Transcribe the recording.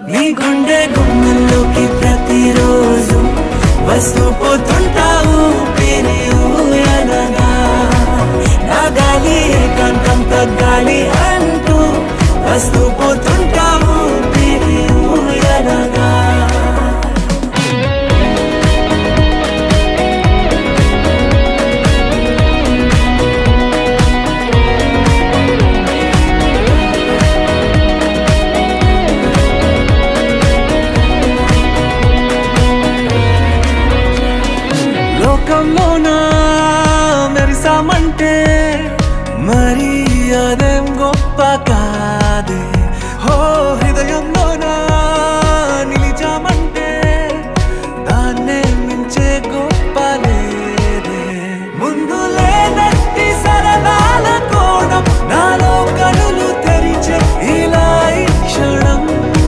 నీ గుండె గుమ్మంలోకి ప్రతిరోజు వస్తూ పోతుంటావు పేరే ఊయనగా నా గాలి ఏకాంతం తగ్గాలి అంటూ వస్తూ పోతుంటావు పేరే ఊయనగా లోకంలోనా మెరిసామంటే మరి అదేం గొప్ప